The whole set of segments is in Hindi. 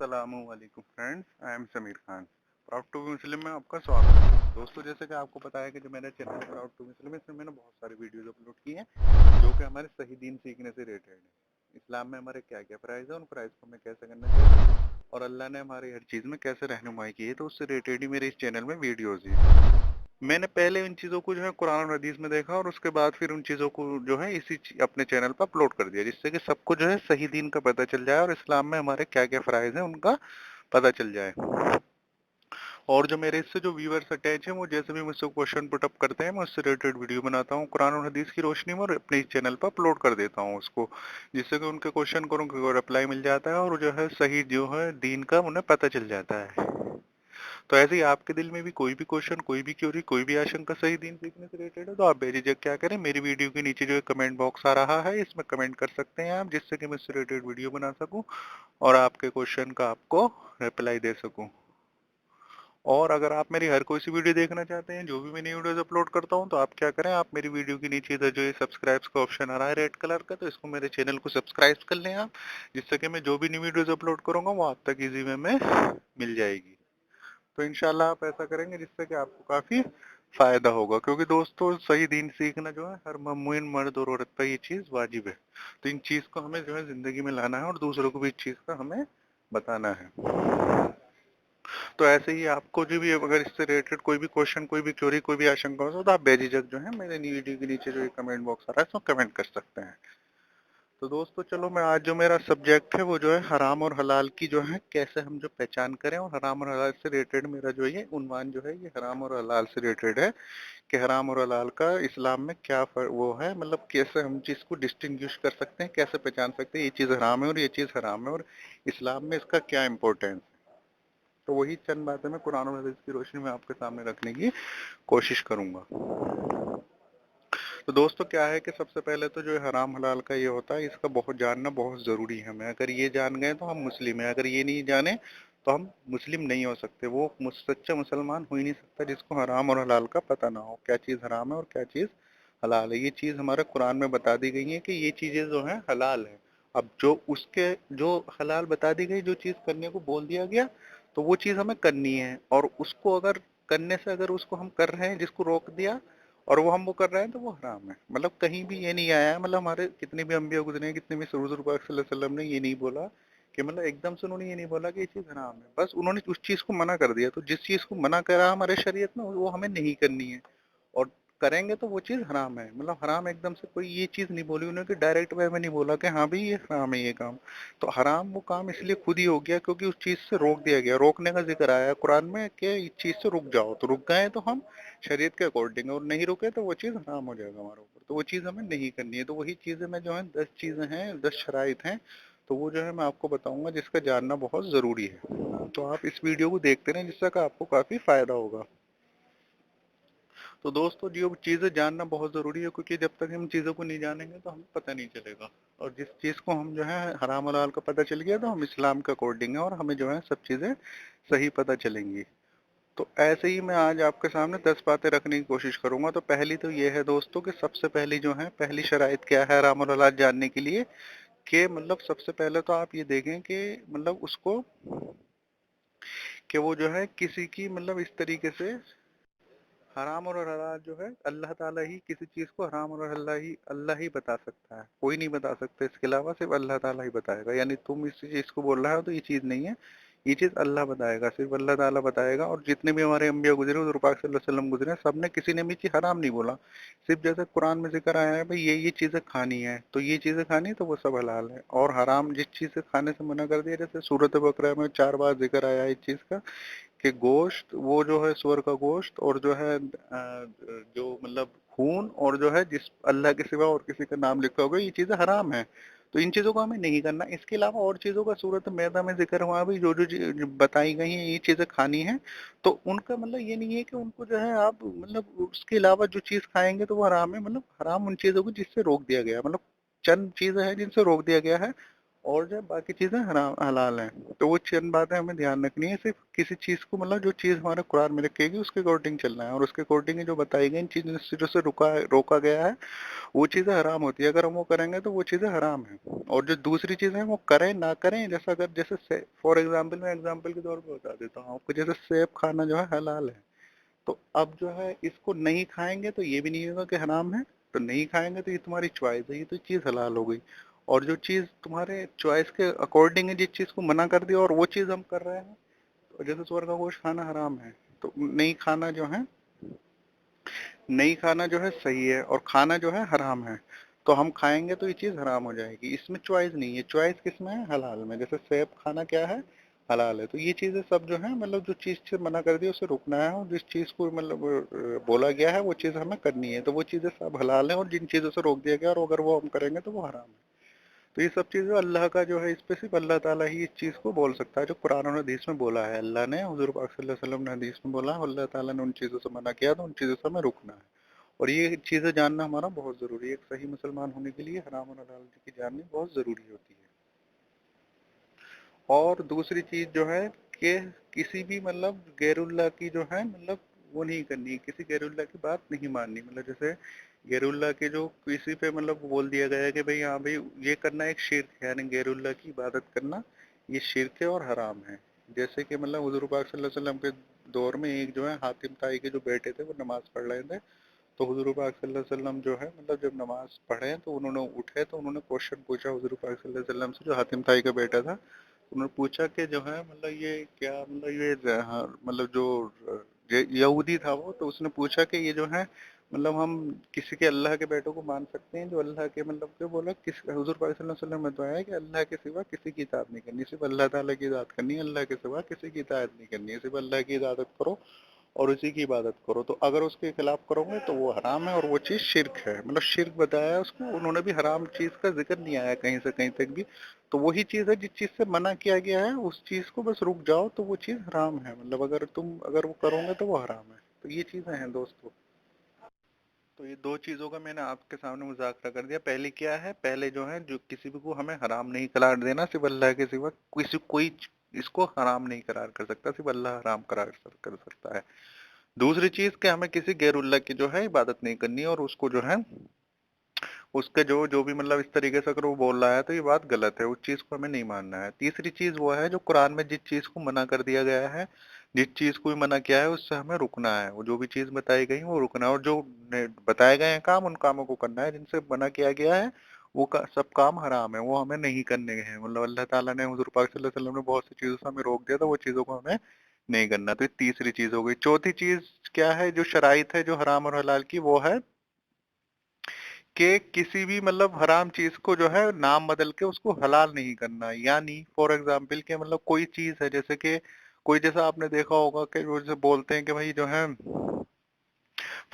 अस्सलामुअलैकुम friends, I'm Sameer Khan. Proud to be Muslim में आपका स्वागत है। दोस्तों, जैसे कि आपको पता है कि जो मेरा चैनल है प्राउड टू मुस्लिम, इसमें मैंने बहुत सारी वीडियोस अपलोड की हैं जो कि हमारे सही दीन सीखने से रिलेटेड है। इस्लाम में हमारे क्या क्या फ़राइज़ है, उन फ़राइज़ को हमें कैसे करना चाहिए और अल्लाह ने हमारी हर चीज़ में कैसे रहनुमाई की है, तो उससे रिलेटेड ही मेरे इस चैनल में वीडियोज़ हैं। मैंने पहले इन चीज़ों को जो है कुरान और हदीस में देखा और उसके बाद फिर उन चीज़ों को जो है अपने चैनल पर अपलोड कर दिया, जिससे कि सबको जो है सही दीन का पता चल जाए और इस्लाम में हमारे क्या क्या फ़राइज़ हैं उनका पता चल जाए। और जो मेरे इससे जो व्यूअर्स अटैच हैं वो जैसे भी मुझसे क्वेश्चन पुट अप करते हैं, मैं उससे रिलेटेड वीडियो बनाता हूँ कुरान और हदीस की रोशनी में और अपने इस चैनल पर अपलोड कर देता हूँ उसको, जिससे कि उनके क्वेश्चन को उनको रिप्लाई मिल जाता है और जो है सही जो है दीन का उन्हें पता चल जाता है। तो ऐसे ही आपके दिल में भी कोई भी क्वेश्चन, कोई भी क्यूरी, कोई भी आशंका सही दीन सीखने से रिलेटेड है, तो आप बेझिझक क्या करें, मेरी वीडियो के नीचे जो है कमेंट बॉक्स आ रहा है, इसमें कमेंट कर सकते हैं आप, जिससे कि मैं इससे रिलेटेड वीडियो बना सकूं और आपके क्वेश्चन का आपको रिप्लाई दे सकूं। और अगर आप मेरी हर कोई सी वीडियो देखना चाहते हैं, जो भी मैं नई वीडियोस अपलोड करता हूं, तो आप क्या करें, आप मेरी वीडियो के नीचे इधर जो ये सब्सक्राइब का ऑप्शन आ रहा है रेड कलर का, तो इसको मेरे चैनल को सब्सक्राइब कर लें आप, जिससे कि मैं जो भी नई वीडियोस अपलोड करूंगा वो आप तक इजी वे में मिल जाएगी। तो इंशाल्लाह आप ऐसा करेंगे जिससे कि आपको काफ़ी फ़ायदा होगा, क्योंकि दोस्तों सही दीन सीखना जो है हर मोमिन मर्द और औरत पर ये चीज़ वाजिब है। तो इन चीज़ को हमें जो है ज़िंदगी में लाना है और दूसरों को भी इस चीज़ का हमें बताना है। तो ऐसे ही आपको जो भी अगर इससे रिलेटेड कोई भी क्वेश्चन, कोई भी क्वेरी, कोई भी आशंका हो तो आप बेझिझक जो है मेरे वीडियो के नीचे जो ये कमेंट बॉक्स आ रहा है इसमें कमेंट कर सकते हैं। तो दोस्तों चलो, मैं आज जो मेरा सब्जेक्ट है वो जो है हराम और हलाल की जो है कैसे हम जो पहचान करें, और हराम और हलाल से रिलेटेड मेरा जो ये उन्वान जो है ये हराम और हलाल से रिलेटेड है कि हराम और हलाल का इस्लाम में क्या वो है, मतलब कैसे हम चीज़ को डिस्टिंग्विश कर सकते हैं, कैसे पहचान सकते हैं ये चीज़ हराम है और ये चीज़ हराम है और इस्लाम में इसका क्या इम्पोर्टेंस है। तो वही चंद बातें मैं कुरान और हदीस की रोशनी में आपके सामने रखने की कोशिश करूंगा। तो दोस्तों क्या है कि सबसे पहले तो जो हराम हलाल का ये होता है, इसका बहुत जानना बहुत ज़रूरी है हमें। अगर ये जान गए तो हम मुस्लिम हैं, अगर ये नहीं जाने तो हम मुस्लिम नहीं हो सकते। वो सच्चा मुसलमान हो ही नहीं सकता जिसको हराम और हलाल का पता ना हो, क्या चीज़ हराम है और क्या चीज़ हलाल है। ये चीज़ हमारे कुरान में बता दी गई है कि ये चीज़ें जो हैं हलाल है। अब जो हलाल बता दी गई, जो चीज़ करने को बोल दिया गया, तो वो चीज़ हमें करनी है। और उसको अगर करने से अगर उसको हम कर रहे हैं, जिसको रोक दिया और वो हम वो कर रहे हैं, तो वो हराम है। मतलब कहीं भी ये नहीं आया है, मतलब हमारे कितने भी अम्बिया गुजरे हैं, कितने भी हुज़ूर पाक सल्लल्लाहु अलैहि वसल्लम ने ये नहीं बोला कि, मतलब एकदम से उन्होंने ये नहीं बोला कि ये चीज़ हराम है, बस उन्होंने उस चीज़ को मना कर दिया। तो जिस चीज़ को मना करा हमारे शरीयत में वो हमें नहीं करनी है, और करेंगे तो वो चीज़ हराम है। मतलब हराम एकदम से कोई ये चीज़ नहीं बोली उन्होंने कि डायरेक्ट वे में नहीं बोला कि हाँ भाई ये हराम है ये काम। तो हराम वो काम इसलिए खुद ही हो गया क्योंकि उस चीज़ से रोक दिया गया। रोकने का जिक्र आया कुरान में कि इस चीज़ से रुक जाओ, तो रुक गए तो हम शरीयत के अकॉर्डिंग, और नहीं रुके तो वो चीज़ हराम हो जाएगा हमारे ऊपर, तो वो चीज़ हमें नहीं करनी है। तो वही चीज़ें में जो है 10 चीज़ें हैं, 10 शराइत हैं, तो वो जो है मैं आपको बताऊंगा, जिसका जानना बहुत ज़रूरी है। तो आप इस वीडियो को देखते रहें, जिससे कि आपको काफ़ी फ़ायदा होगा। तो दोस्तों जी, वो चीज़ें जानना बहुत ज़रूरी है, क्योंकि जब तक हम चीज़ों को नहीं जानेंगे तो हमें पता नहीं चलेगा। और जिस चीज़ को हम जो है हराम हलाल का पता चल गया तो हम इस्लाम के अकॉर्डिंग है और हमें जो है सब चीज़ें सही पता चलेंगी। तो ऐसे ही मैं आज आपके सामने 10 बातें रखने की कोशिश करूंगा। तो पहली तो ये है दोस्तों कि सबसे पहली जो है, पहली शराइत क्या है हराम और हलाल जानने के लिए, कि मतलब सबसे पहले तो आप ये देखें कि मतलब उसको, कि वो जो है किसी की, मतलब इस तरीके से हराम और हलाल जो है अल्लाह ताला ही किसी चीज़ को हराम और अल्लाह ही बता सकता है, कोई नहीं बता सकता इसके अलावा, सिर्फ अल्लाह ताला ही बताएगा। यानी तुम इस चीज़ को बोल रहे हो तो ये चीज़ नहीं है, ये चीज़ अल्लाह बताएगा, सिर्फ अल्लाह ताला बताएगा। और जितने भी हमारे अम्बिया गुजरे, हुज़ूर पाक सल्लल्लाहु अलैहि वसल्लम गुजरे, सब ने किसी ने भी चीज़ हराम नहीं बोला। सिर्फ जैसे कुरान में जिक्र आया है भाई ये चीज़ें खानी है, तो ये चीज़ें खानी तो वो सब हलाल है। और हराम जिस चीज़ से खाने से मना कर दिया, जैसे सूरत बकरा में 4 बार जिक्र आया है इस चीज़ का, कि गोश्त, वो जो है सुअर का गोश्त, और जो है जो मतलब खून, और जो है जिस अल्लाह के सिवा और किसी का नाम लिखा होगा, ये चीज़ें हराम है। तो इन चीज़ों को हमें नहीं करना। इसके अलावा और चीज़ों का सूरत मैदा में जिक्र हुआ भी, जो जो बताई गई हैं ये चीज़ें खानी है, तो उनका मतलब ये नहीं है कि उनको जो है आप मतलब उसके अलावा जो चीज़ खाएंगे तो वो हराम है। मतलब हराम उन चीज़ों को जिससे रोक दिया गया है, मतलब चंद चीज़ें हैं जिनसे रोक दिया गया है, और जो बाकी चीजें हराम हलाल हैं। तो वो चंद बातें हमें ध्यान रखनी है। सिर्फ किसी चीज को मतलब जो चीज हमारे कुरान में लिखेगी उसके अकॉर्डिंग चलना है, और उसके अकॉर्डिंग जो बताई गई इन चीजों से रुका रोका गया है वो चीजें हराम होती है। अगर हम वो करेंगे तो वो चीजें हराम है। और जो दूसरी चीजें वो करें ना करें, जैसा अगर जैसे फॉर एग्जाम्पल मैं एग्जाम्पल के तौर पर बता देता हूँ आपको, जैसे सेब खाना जो है हलाल है, तो अब जो है इसको नहीं खाएंगे तो ये भी नहीं होगा कि हराम है। तो नहीं खाएंगे तो ये तुम्हारी चॉइस है, ये तो चीज हलाल हो गई। और जो चीज तुम्हारे चॉइस के अकॉर्डिंग है, जिस चीज को मना कर दिया और वो चीज हम कर रहे हैं, तो जैसे सुअर का गोश्त खाना हराम है, तो नहीं खाना जो है सही है और खाना जो है हराम है, तो हम खाएंगे तो ये चीज हराम हो जाएगी। इसमें चॉइस नहीं है, चॉइस किसमें है? हलाल में। जैसे सेब खाना क्या है? हलाल है। तो ये चीजें सब जो है मतलब जो चीज से मना कर दी उसे रुकना है, और जिस चीज को मतलब बोला गया है वो चीज हमें करनी है। तो वो चीजें सब हलाल है, और जिन चीजों से रोक दिया गया और अगर वो हम करेंगे तो वो हराम है। तो ये सब चीजें अल्लाह का जो है, इस पे सिर्फ अल्लाह ताला ही इस चीज को बोल सकता है, जो कुरान और हदीस में बोला है। अल्लाह ने, हुजूर पाक सल्लल्लाहु अलैहि वसल्लम ने हदीस में बोला है, अल्लाह ताला ने उन चीजों से मना किया तो उन चीजों से हमें रुकना है। और ये चीजें जानना हमारा बहुत जरूरी है। एक सही मुसलमान होने के लिए हराम और हलाल की जाननी बहुत जरूरी होती है। और दूसरी चीज जो है कि किसी भी मतलब गैरुल्लाह की जो है मतलब वो नहीं करनी, किसी गैरुल्लाह की बात नहीं माननी। मतलब जैसे गैरुल्लाह के जो किसी पे मतलब बोल दिया गया है कि भाई हाँ भाई ये करना एक शिर्क है, यानी गैरुल्लाह की इबादत करना ये शिर्क है और हराम है। जैसे कि मतलब हुजूर पाक सल्लल्लाहु अलैहि वसल्लम के दौर में एक जो है हातिम ताई के जो बेटे थे वो नमाज पढ़ रहे थे। तो हुजूर पाक सल्लल्लाहु अलैहि वसल्लम जो है मतलब जब नमाज पढ़े तो उन्होंने उठे तो उन्होंने क्वेश्चन पूछा हुजूर पाक सल्लल्लाहु अलैहि वसल्लम से, जो हातिम ताई का बेटा था। उन्होंने पूछा कि जो है मतलब ये क्या मतलब हाँ, मतलब जो यहूदी था वो, तो उसने पूछा कि ये जो है मतलब हम किसी के अल्लाह के बेटों को मान सकते हैं? जो अल्लाह के मतलब के बोला किस हुजूर पाक सल्लल्लाहु अलैहि वसल्लम ने बताया है कि अल्लाह के सिवा किसी की इताअत नहीं करनी, सिर्फ अल्लाह ताला की इताअत करनी है, अल्लाह के सिवा किसी की इताअत नहीं करनी है, सिर्फ अल्लाह की इबादत करो और उसी की इबादत करो। तो अगर उसके खिलाफ करोगे तो वो हराम है और वो चीज़ शिर्क है। मतलब शिर्क बताया है उसको उन्होंने, भी हराम चीज़ का जिक्र नहीं आया कहीं से कहीं तक भी। तो वही चीज़ है जिस चीज़ से मना किया गया है उस चीज़ को बस रुक जाओ तो वो चीज़ हराम है। मतलब अगर वो करोगे तो वो हराम है। तो ये चीज़ें हैं दोस्तों। तो ये दो चीज़ों का मैंने आपके सामने मुज़ाकरा कर दिया। पहली क्या है? पहले जो है जो किसी भी को हमें हराम नहीं करार देना, सिर्फ अल्लाह के सिवा किसी कोई इसको हराम नहीं करार कर सकता, सिर्फ अल्लाह हराम करार कर सकता है। दूसरी चीज कि हमें किसी गैरुल्लाह की जो है इबादत नहीं करनी है, और उसको जो है उसके जो जो भी मतलब इस तरीके से अगर वो बोल रहा है तो ये बात गलत है, उस चीज को हमें नहीं मानना है। तीसरी चीज वो है जो कुरान में जिस चीज को मना कर दिया गया है, जिस चीज को भी मना किया है उससे हमें रुकना है। वो जो भी चीज बताई गई वो रुकना है, और जो बताए गए हैं काम उन कामों को करना है। जिनसे मना किया गया है वो सब काम हराम है, वो हमें नहीं करने हैं। मतलब अल्लाह ताला ने, हुजूर पाक सल्लल्लाहु अलैहि वसल्लम ने बहुत सी चीजों से हमें रोक दिया था, वो चीजों को हमें नहीं करना। तो ये तीसरी चीज हो गई। चौथी चीज क्या है? जो शराइत है जो हराम और हलाल की, वो है कि किसी भी मतलब हराम चीज को जो है नाम बदल के उसको हलाल नहीं करना। यानी फॉर एग्जाम्पल के मतलब कोई चीज है, जैसे कि कोई, जैसा आपने देखा होगा कि वो जैसे बोलते हैं कि भाई जो है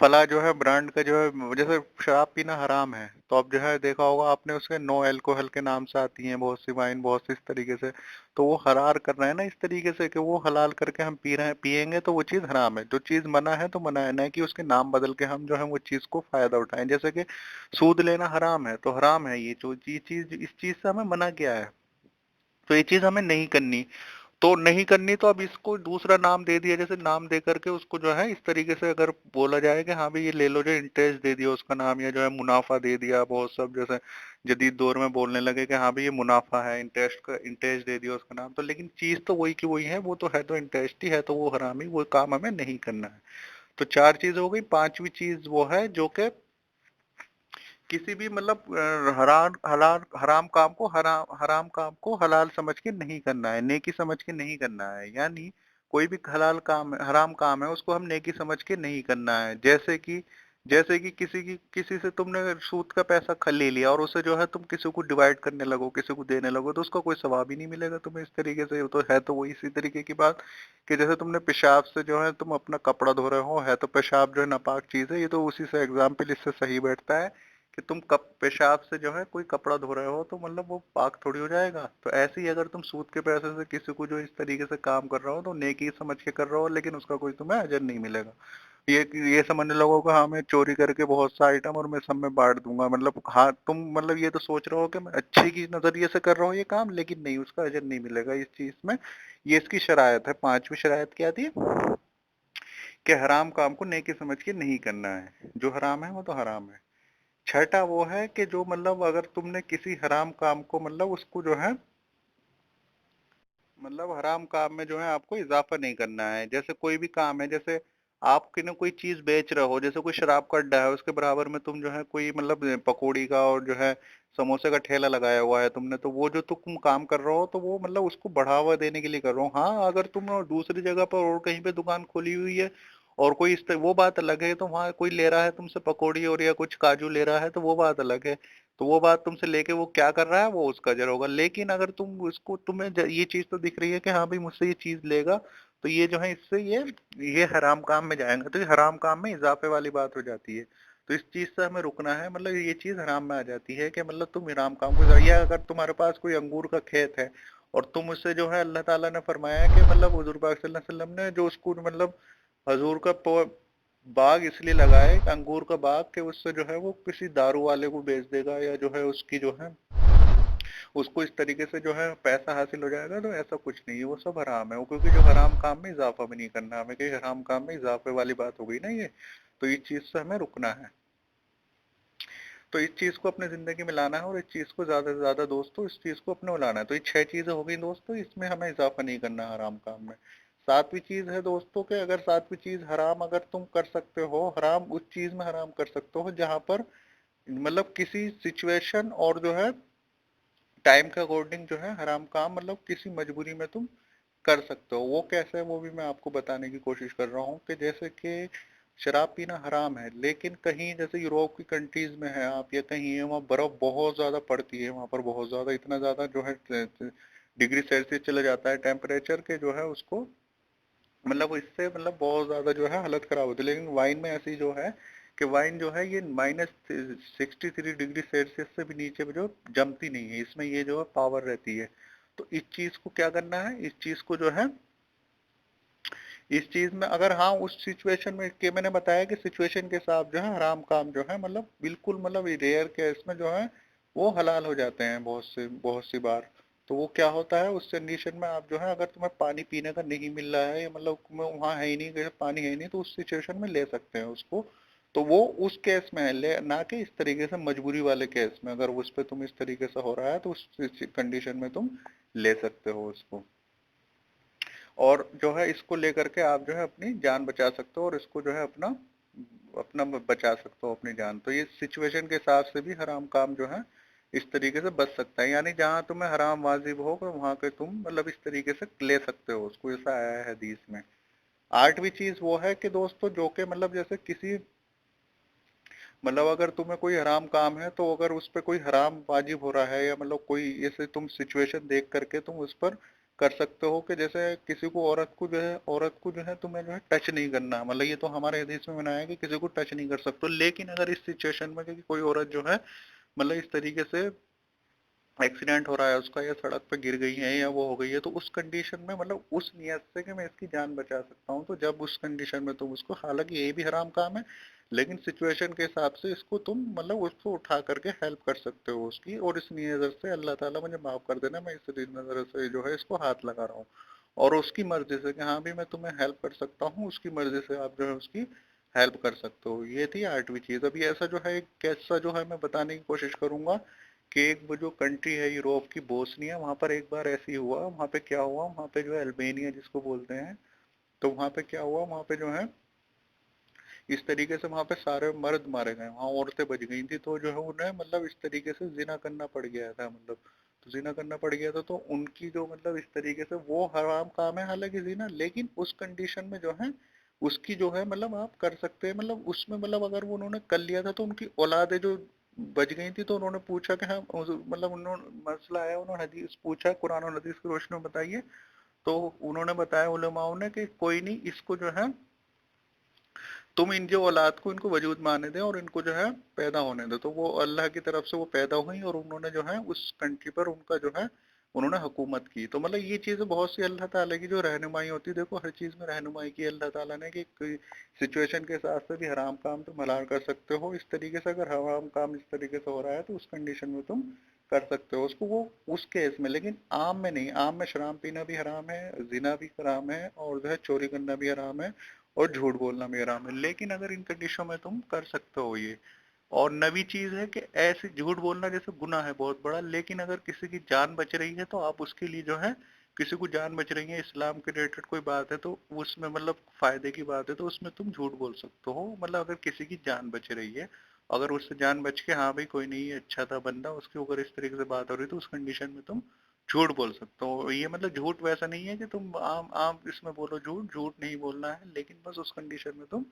फला जो है ब्रांड का जो है, जैसे शराब पीना हराम है, तो अब जो है देखा होगा आपने उसके नो अल्कोहल के नाम से आती हैं बहुत सी वाइन, बहुत सी इस तरीके से। तो वो हरार कर रहे हैं ना इस तरीके से कि वो हलाल करके हम पी रहे हैं, पियेंगे तो वो चीज हराम है। जो चीज मना है तो मना है, ना कि उसके नाम बदल के हम जो है वो चीज को फायदा उठाएं। जैसे कि सूद लेना हराम है तो हराम है, ये जो ये चीज इस चीज से हमें मना किया है तो ये चीज हमें नहीं करनी। तो नहीं करनी तो अब इसको दूसरा नाम दे दिया, जैसे नाम दे करके उसको जो है इस तरीके से अगर बोला जाए कि हाँ भाई ये ले लो, जो इंटरेस्ट दे दिया उसका नाम, या जो है मुनाफा दे दिया। बहुत सब जैसे जदीद दौर में बोलने लगे कि हाँ भाई ये मुनाफा है, इंटरेस्ट का इंटरेस्ट दे दिया उसका नाम। तो लेकिन चीज तो वही की वही है, वो तो है तो इंटरेस्ट ही है, तो वो हराम ही, वो काम हमें नहीं करना है। तो चार चीज हो गई। पांचवी चीज वो है जो कि किसी भी मतलब हराम हलाल हराम काम को हराम काम को हलाल समझ के नहीं करना है, नेकी समझ के नहीं करना है। यानी कोई भी हलाल काम हराम काम है उसको हम नेकी समझ के नहीं करना है। जैसे कि किसी से तुमने सूद का पैसा ले लिया और उसे जो है तुम किसी को डिवाइड करने लगो, किसी को देने लगो, तो उसका कोई सवाब ही नहीं मिलेगा तुम्हें इस तरीके से। तो है तो वही इसी तरीके की बात कि जैसे तुमने पेशाब से जो है तुम अपना कपड़ा धो रहे हो, है तो पेशाब जो है नापाक चीज है। ये तो उसी से एग्जाम्पल इससे सही बैठता है कि तुम कप पेशाब से जो है कोई कपड़ा धो रहे हो तो मतलब वो पाक थोड़ी हो जाएगा। तो ऐसे ही अगर तुम सूद के पैसे से किसी को जो इस तरीके से काम कर रहा हो तो नेकी समझ के कर रहा हो, लेकिन उसका कोई तुम्हें अजर नहीं मिलेगा। ये समझने लगो कि हाँ मैं चोरी करके बहुत सा आइटम और मैं सब में बांट दूंगा, मतलब हाँ तुम मतलब ये तो सोच रहे हो कि मैं अच्छे की नजरिए से कर रहा हूँ ये काम, लेकिन नहीं, उसका अजर नहीं मिलेगा इस चीज में। ये इसकी शरायत है। पांचवी शरायत क्या थी? कि हराम काम को नेकी समझ के नहीं करना है, जो हराम है वो तो हराम है। छठा वो है कि जो मतलब अगर तुमने किसी हराम काम को मतलब उसको जो है मतलब हराम काम में जो है आपको इजाफा नहीं करना है। जैसे कोई भी काम है, जैसे आप किन्हीं कोई चीज बेच रहे हो, जैसे कोई शराब का अड्डा है, उसके बराबर में तुम जो है कोई मतलब पकौड़ी का और जो है समोसे का ठेला लगाया हुआ है तुमने, तो वो जो तुम काम कर रहे हो तो वो मतलब उसको बढ़ावा देने के लिए कर रहे हो। हाँ अगर तुम दूसरी जगह पर और कहीं पे दुकान खोली हुई है और कोई वो बात अलग है, तो वहाँ कोई ले रहा है तुमसे पकौड़ी और या कुछ काजू ले रहा है तो वो बात अलग है। तो वो बात तुमसे लेके वो क्या कर रहा है वो उसका जर होगा। लेकिन अगर तुम उसको तुम्हें ये चीज तो दिख रही है कि हाँ भाई मुझसे ये चीज लेगा, तो ये जो है इससे ये हराम काम में जाएगा, तो ये हराम काम में इजाफे वाली बात हो जाती है। तो इस चीज से हमें रुकना है, मतलब ये चीज हराम में आ जाती है कि मतलब तुम हराम काम को, या अगर तुम्हारे पास कोई अंगूर का खेत है और तुम उससे जो है, अल्लाह ताला ने फरमाया है कि मतलब हुजूर पाक सल्लल्लाहु अलैहि वसल्लम ने जो उसको मतलब हजूर का बाग इसलिए लगाया है, अंगूर का बाग, कि उससे जो है वो किसी दारू वाले को बेच देगा या जो है उसकी जो है उसको इस तरीके से जो है पैसा हासिल हो जाएगा। तो ऐसा कुछ नहीं है, वो सब हराम है वो, क्योंकि जो हराम काम में इजाफा भी नहीं करना हमें, कि हराम काम में इजाफे वाली बात हो गई ना ये। तो इस चीज से हमें रुकना है। तो इस चीज को अपने जिंदगी में लाना है और इस चीज को ज्यादा से ज्यादा दोस्तों इस चीज को अपने लाना है। तो ये छह चीजें हो गई दोस्तों, इसमें हमें इजाफा नहीं करना हराम काम में। सातवीं चीज है दोस्तों के, अगर सातवीं चीज हराम अगर तुम कर सकते हो, हराम उस चीज में हराम कर सकते हो जहां पर मतलब किसी सिचुएशन और जो है टाइम के अकॉर्डिंग जो है हराम काम मतलब किसी मजबूरी में तुम कर सकते हो। वो कैसे है वो भी मैं आपको बताने की कोशिश कर रहा हूँ, कि जैसे कि शराब पीना हराम है, लेकिन कहीं जैसे यूरोप की कंट्रीज में है आप या कहीं है, वहाँ बर्फ बहुत ज्यादा पड़ती है, वहाँ पर बहुत ज्यादा इतना ज्यादा जो है डिग्री सेल्सियस चला जाता है टेम्परेचर के जो है उसको मतलब इससे मतलब बहुत ज्यादा जो है हालत खराब होती है। लेकिन वाइन में ऐसी जो है कि वाइन जो है ये -63 डिग्री सेल्सियस से भी नीचे में जो जमती नहीं है, इसमें ये जो है पावर रहती है। तो इस चीज को क्या करना है, इस चीज को जो है इस चीज में अगर हाँ उस सिचुएशन में के मैंने बताया कि सिचुएशन के हिसाब जो है हराम काम जो है मतलब बिल्कुल मतलब रेयर केस में जो है वो हलाल हो जाते हैं बहुत सी बार। तो वो क्या होता है उस कंडीशन में, आप जो है अगर तुम्हें पानी पीने का नहीं मिल रहा है या मतलब तुम्हें वहाँ है ही नहीं, जैसे पानी है ही नहीं, तो उस सिचुएशन में ले सकते हैं उसको। तो वो उस केस में है, ले ना कि इस तरीके से मजबूरी वाले केस में, अगर उस पे तुम इस तरीके से हो रहा है तो उस कंडीशन में तुम ले सकते हो उसको। और जो है इसको लेकर के आप जो है अपनी जान बचा सकते हो और इसको जो है अपना अपना बचा सकते हो अपनी जान। तो ये सिचुएशन के हिसाब से भी हराम काम जो है इस तरीके से बच सकता है, यानी जहाँ तुम्हें हराम वाजिब हो तो वहां पे तुम मतलब इस तरीके से ले सकते हो उसको, ऐसा आया है हदीस में। आठवीं चीज वो है कि दोस्तों जो कि मतलब जैसे किसी मतलब अगर तुम्हें कोई हराम काम है तो अगर उस पे कोई हराम वाजिब हो रहा है या मतलब कोई ऐसे तुम सिचुएशन देख करके तुम उस पर कर सकते हो, कि जैसे किसी को औरत को जो है तुम्हें जो है टच नहीं करना, मतलब ये तो हमारे हदीस में बनाया है कि किसी को टच नहीं कर सकते। लेकिन अगर इस सिचुएशन में कि कोई औरत जो है मतलब इस तरीके से एक्सीडेंट हो रहा है उसका या सड़क पे गिर गई है या वो हो गई है, तो उस कंडीशन में मतलब उस नियत से कि मैं इसकी जान बचा सकता हूँ, तो जब उस कंडीशन में तुम उसको, हालांकि ये भी हराम काम है लेकिन सिचुएशन के हिसाब से इसको तुम मतलब उसको उठा करके हेल्प कर सकते हो उसकी, और इस नजर से अल्लाह ताला मुझे माफ कर देना मैं इस नजर से जो है इसको हाथ लगा रहा हूँ, और उसकी मर्जी से कि हाँ भी मैं तुम्हें हेल्प कर सकता हूँ, उसकी मर्जी से आप जो है उसकी हेल्प कर सकते हो। ये थी आठवीं चीज। अभी ऐसा जो है एक कैसा जो है मैं बताने की कोशिश करूंगा कि एक वो जो कंट्री है यूरोप की, बोस्निया, वहां पर एक बार ऐसे ही हुआ। वहां पे क्या हुआ, वहां पे जो है अल्बेनिया जिसको बोलते हैं, तो वहां पे क्या हुआ, वहां पे जो है इस तरीके से वहां पे सारे मर्द मारे गए, वहां औरतें बच गई थी, तो जो है उन्हें मतलब इस तरीके से जिना करना पड़ गया था, मतलब तो जिना करना पड़ गया था, तो उनकी जो मतलब इस तरीके से वो हराम काम है हालांकि जिना, लेकिन उस कंडीशन में जो है उसकी जो है मतलब आप कर सकते हैं, मतलब उसमें मतलब अगर वो उन्होंने कर लिया था तो उनकी औलादे जो बच गई थी, तो उन्होंने पूछा कि हाँ मतलब उन्होंने मसला आया, उन्होंने हदीस पूछा, कुरान और हदीस की रोशनी में बताइए। तो उन्होंने बताया उलमाओं ने कि कोई नहीं, इसको जो है तुम इन जो औलाद को इनको वजूद में आने दें और इनको जो है पैदा होने दो। तो वो अल्लाह की तरफ से वो पैदा हुई और उन्होंने जो है उस कंट्री पर उनका जो है उन्होंने हुकूमत की। तो मतलब ये चीज़ें बहुत सी अल्लाह ताला की जो रहनुमाई होती है, देखो हर चीज़ में रहनुमाई की अल्लाह ताला ने, कि कोई सिचुएशन के हिसाब से भी हराम काम तुम हलाल कर सकते हो, इस तरीके से अगर हराम काम इस तरीके से हो रहा है तो उस कंडीशन में तुम कर सकते हो उसको, वो उस केस में। लेकिन आम में नहीं, आम में शराब पीना भी हराम है, जिना भी हराम है, और जो है चोरी करना भी हराम है, और झूठ बोलना भी हराम है। लेकिन अगर इन कंडीशनों में तुम कर सकते हो ये। और नवी चीज है कि ऐसे झूठ बोलना जैसे गुनाह है बहुत बड़ा, लेकिन अगर किसी की जान बच रही है तो आप उसके लिए जो है, किसी को जान बच रही है, इस्लाम के रिलेटेड कोई बात है तो उसमें मतलब फायदे की बात है तो उसमें तुम झूठ बोल सकते हो। मतलब अगर किसी की जान बच रही है, अगर उससे जान बच के, हाँ भाई कोई नहीं है अच्छा था बंदा, उसकी अगर इस तरीके से बात हो रही है तो उस कंडीशन में तुम झूठ बोल सकते हो। ये मतलब झूठ वैसा नहीं है कि तुम आम आम इसमें बोलो झूठ, झूठ नहीं बोलना है, लेकिन बस उस कंडीशन में तुम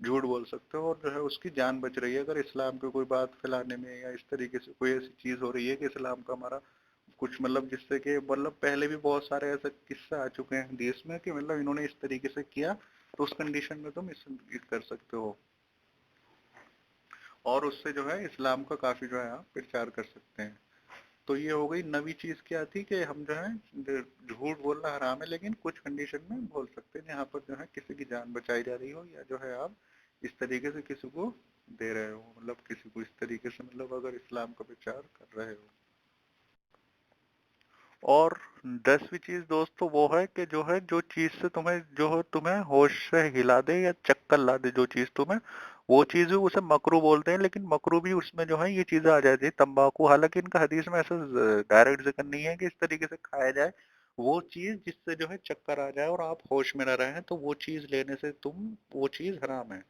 झूठ बोल सकते हो, और जो है उसकी जान बच रही है। अगर इस्लाम पे कोई बात फैलाने में या इस तरीके से कोई ऐसी चीज हो रही है कि इस्लाम का हमारा कुछ मतलब, जिससे कि मतलब पहले भी बहुत सारे ऐसे किस्से आ चुके हैं देश में कि मतलब इन्होंने इस तरीके से किया, तो उस कंडीशन में तुम इस कर सकते हो, और उससे जो है इस्लाम का काफी जो है आप प्रचार कर सकते हैं। तो ये हो गई नवी चीज क्या थी कि हम जो है झूठ बोलना हराम है, लेकिन कुछ कंडीशन में बोल सकते हैं, जहाँ पर जो है किसी की जान बचाई जा रही हो, या जो है आप इस तरीके से किसी को दे रहे हो, मतलब किसी को इस तरीके से, मतलब अगर इस्लाम का प्रचार कर रहे हो। और 10वीं चीज दोस्तों वो है कि जो है, जो चीज से तुम्हें जो है तुम्हें होश से हिला दे या चक्कर ला दे, जो चीज तुम्हें, वो चीज भी उसे मकरू बोलते हैं। लेकिन मकरू भी उसमें जो है ये चीजें आ जाती है, तंबाकू, हालांकि इनका हदीस में ऐसा डायरेक्ट जिक्र नहीं है कि इस तरीके से खाया जाए। वो चीज जिससे जो है चक्कर आ जाए और आप होश में न रहें, तो वो चीज लेने से तुम, वो चीज हराम है।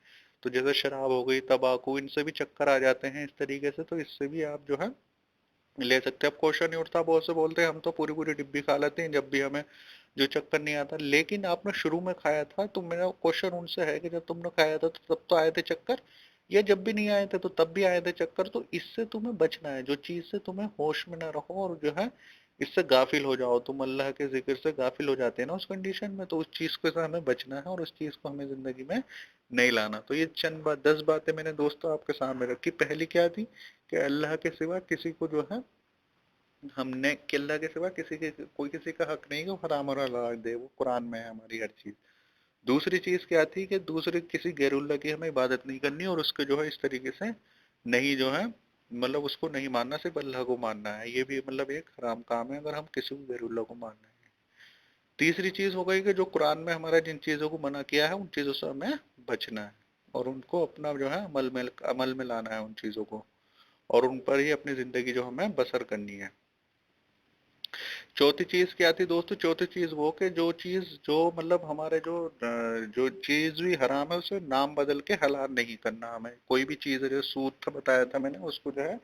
तो जैसे शराब हो गई, तंबाकू, इनसे भी चक्कर आ जाते हैं इस तरीके से, तो इससे भी आप जो है ले सकते हैं। अब क्वेश्चन नहीं उठता, बहुत से बोलते हैं हम तो पूरी पूरी डिब्बी खा लेते हैं जब भी हमें जो चक्कर नहीं आता। लेकिन आपने शुरू में खाया था, तो मेरा क्वेश्चन उनसे है कि जब तुमने खाया था तो तब तो आए थे चक्कर, या जब भी नहीं आए थे तो तब भी आए थे चक्कर? तो इससे तुम्हें बचना है, जो चीज से तुम्हें होश में ना रहो और जो है इससे गाफिल हो जाओ, तुम अल्लाह के जिक्र से गाफिल हो जाते हैं ना उस कंडीशन में, तो उस चीज को से हमें बचना है और उस चीज को हमें जिंदगी में नहीं लाना। तो ये चंद बात 10 बातें मैंने दोस्तों आपके सामने रखी। पहली क्या थी कि अल्लाह के सिवा किसी को जो है, हमने कि अल्लाह के सिवा किसी के, कोई किसी का हक नहीं कि वो हराम और हलाल दे, वो कुरान में है हमारी हर चीज। दूसरी चीज क्या थी कि दूसरे किसी गैरुल्लाह की हमें इबादत नहीं करनी, और उसके जो है इस तरीके से नहीं जो है, मतलब उसको नहीं मानना, सिर्फ अल्लाह को मानना है, ये भी मतलब एक हराम काम है अगर हम किसी को गैरुल्लाह को मान रहे हैं। तीसरी चीज हो गई कि जो कुरान में हमारा जिन चीजों को मना किया है उन चीजों से हमें बचना है, और उनको अपना जो है अमल में लाना है उन चीजों को, और उन पर ही अपनी जिंदगी जो हमें बसर करनी है। चौथी चीज क्या थी दोस्तों? चौथी चीज वो कि जो चीज जो मतलब हमारे जो चीज भी हराम है उसे नाम बदल के हलाल नहीं करना हमें। कोई भी चीज है, जो सूद था बताया था मैंने, उसको जो है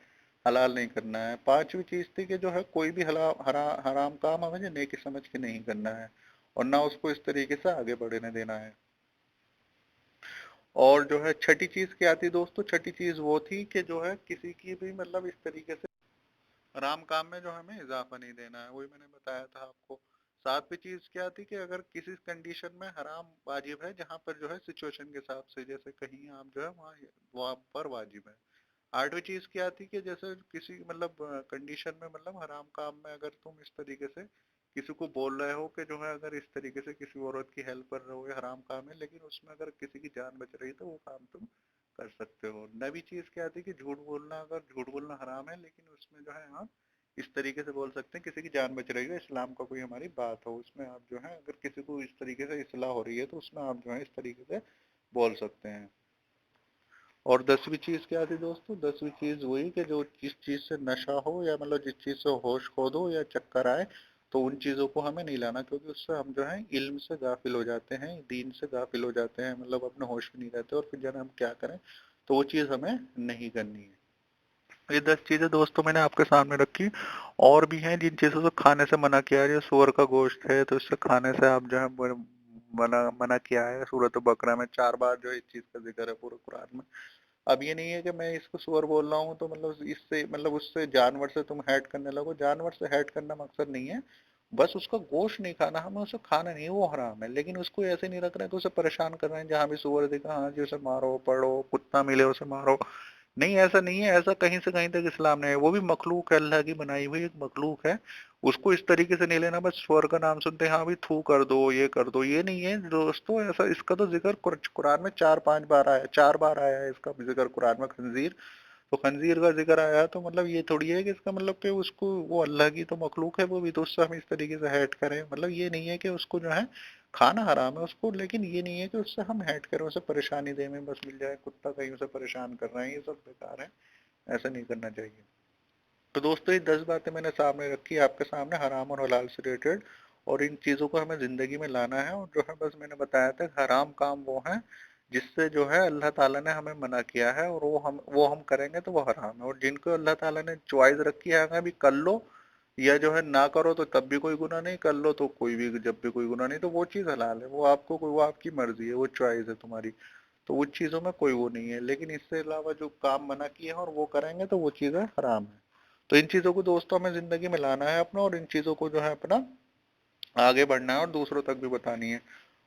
हलाल नहीं करना है। पांचवी चीज थी कि जो है कोई भी हराम काम हमें जो नेकी समझ के नहीं करना है, और ना उसको इस तरीके से आगे बढ़ने देना है। और जो है छठी चीज क्या थी दोस्तों? छठी चीज वो थी कि जो है किसी की भी मतलब इस तरीके से हराम काम में जो हमें इजाफा नहीं देना है, वही मैंने बताया था आपको। सातवीं चीज क्या थी कि अगर किसी कंडीशन में हराम वाजिब है, जहाँ पर जो है सिचुएशन के हिसाब से, जैसे कहीं आप जो है वहाँ वहाँ पर वाजिब है। आठवीं चीज क्या थी कि जैसे किसी मतलब कंडीशन में, मतलब हराम काम में अगर तुम इस तरीके से किसी को बोल रहे हो कि जो है अगर इस तरीके से किसी औरत की हेल्प कर रहे हो, ये हराम काम है, लेकिन उसमें अगर किसी की जान बच रही है तो वो काम तुम कर सकते हो। नवी चीज क्या थी कि झूठ बोलना, अगर झूठ बोलना हराम है, लेकिन उसमें जो है आप इस तरीके से बोल सकते हैं किसी की जान बच रही है, इस्लाम का कोई हमारी बात हो, उसमें आप जो है अगर किसी को इस तरीके से इस्लाह हो रही है तो उसमें आप जो है इस तरीके से बोल सकते हैं। और 10वीं चीज क्या थी दोस्तों? 10वीं चीज वही कि जो जिस चीज से नशा हो, या मतलब जिस चीज से होश खो दो या चक्कर आए, तो उन चीजों को हमें नहीं लाना, क्योंकि उससे हम जो है इल्म से गाफिल हो जाते हैं, दीन से गाफिल हो जाते हैं, मतलब अपने होश में नहीं रहते, और फिर जब हम क्या करें तो वो चीज हमें नहीं करनी है। ये 10 चीजें दोस्तों मैंने आपके सामने रखी। और भी हैं जिन चीजों से खाने से मना किया है, जैसे सूअर का गोश्त है तो इससे खाने से आप जो है मना मना किया है। सूरत बकरा में 4 बार जो है इस चीज का जिक्र है पूरे कुरान में। अब ये नहीं है कि मैं इसको सूअर बोल रहा हूँ तो मतलब इससे, मतलब उससे जानवर से तुम हैट करने लगो, जानवर से हैट करना मकसद नहीं है, बस उसका गोश्त नहीं खाना, हमें उसे खाना नहीं है, वो हराम है। लेकिन उसको ऐसे नहीं रख रहे हैं कि उसे परेशान कर रहे हैं, जहां भी सूअर दिखा हाँ जी उसे मारो, पढ़ो, कुत्ता मिले उसे मारो, नहीं ऐसा नहीं है, ऐसा कहीं से कहीं तक इस्लाम ने है, वो भी मखलूक है, अल्लाह की बनाई हुई एक मखलूक है। उसको इस तरीके से नहीं लेना, बस स्वर का नाम सुनते हैं हाँ भी थू कर दो ये कर दो, ये नहीं है दोस्तों। ऐसा इसका तो जिक्र कुरान में 4-5 बार आया, 4 बार आया है इसका जिक्र कुरान में, खंजीर। तो खंजीर का जिक्र आया तो मतलब ये थोड़ी है कि इसका मतलब कि उसको, वो अल्लाह की तो मखलूक है वो भी, तो उससे हम इस तरीके से हैट करें, मतलब ये नहीं है कि उसको जो है खाना हराम है उसको, लेकिन ये नहीं है कि उससे हम हैट करें, उसे परेशानी दे में बस मिल जाए, कुत्ता कहीं उसे परेशान कर रहे हैं, ये सब बेकार है, ऐसा नहीं करना चाहिए। तो दोस्तों ये 10 बातें मैंने सामने रखी आपके सामने, हराम और हलाल से रिलेटेड, और इन चीज़ों को हमें ज़िंदगी में लाना है, और जो है बस मैंने बताया था हराम काम वो है जिससे जो है अल्लाह ताला ने हमें मना किया है, और वो हम करेंगे तो वो हराम है, और जिनको अल्लाह ताला ने चॉइस रखी है अगर भी कर लो या जो है ना करो तो तब भी कोई गुनाह नहीं, कर लो तो कोई भी जब भी कोई गुनाह नहीं, तो वो चीज़ हलाल है, वो आपको कोई, वो आपकी मर्जी है, वो चॉइस है तुम्हारी। तो उन चीज़ों में कोई वो नहीं है, लेकिन इससे अलावा जो काम मना किए हैं और वो करेंगे तो वो चीज़ें हराम है। तो इन चीज़ों को दोस्तों हमें ज़िंदगी में लाना है अपना, और इन चीज़ों को जो है अपना आगे बढ़ना है और दूसरों तक भी बतानी है।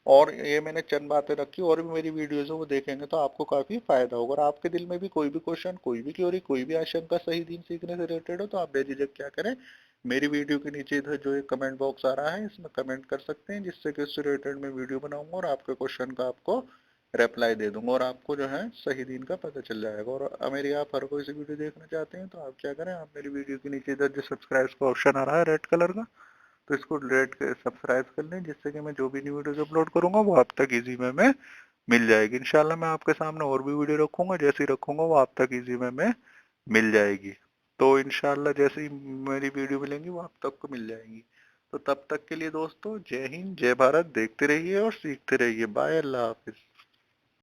और ये मैंने चंद बातें रखी, और भी मेरी वीडियोज़ है वो देखेंगे तो आपको काफ़ी फ़ायदा होगा, और आपके दिल में भी कोई भी क्वेश्चन, कोई भी क्वेरी, कोई भी आशंका सही दीन सीखने से रिलेटेड हो तो आप बेझिझक क्या करें, मेरी वीडियो के नीचे इधर जो एक कमेंट बॉक्स आ रहा है इसमें कमेंट कर सकते हैं, जिससे कि उससे रिलेटेड मैं वीडियो बनाऊंगा और आपके क्वेश्चन का आपको रिप्लाई दे दूंगा, और आपको जो है सही दीन का पता चल जाएगा। और मेरी आप हर कोई सी वीडियो देखना चाहते हैं तो आप क्या करें, आप मेरी वीडियो के नीचे इधर जो सब्सक्राइब का ऑप्शन आ रहा है रेड कलर का, तो इसको रेड सब्सक्राइब कर लें, जिससे कि मैं जो भी न्यू वीडियोस अपलोड करूंगा वो आप तक इजी वे में मिल जाएगी। इंशाल्लाह मैं आपके सामने और भी वीडियो रखूंगा, जैसे ही रखूंगा वो आप तक इजी वे में मिल जाएगी। तो इंशाल्लाह जैसे ही मेरी वीडियो मिलेंगी वो आप तक को मिल जाएंगी। तो तब तक के लिए दोस्तों जय हिंद जय भारत, देखते रहिए और सीखते रहिए, बाय, अल्लाह हाफिज।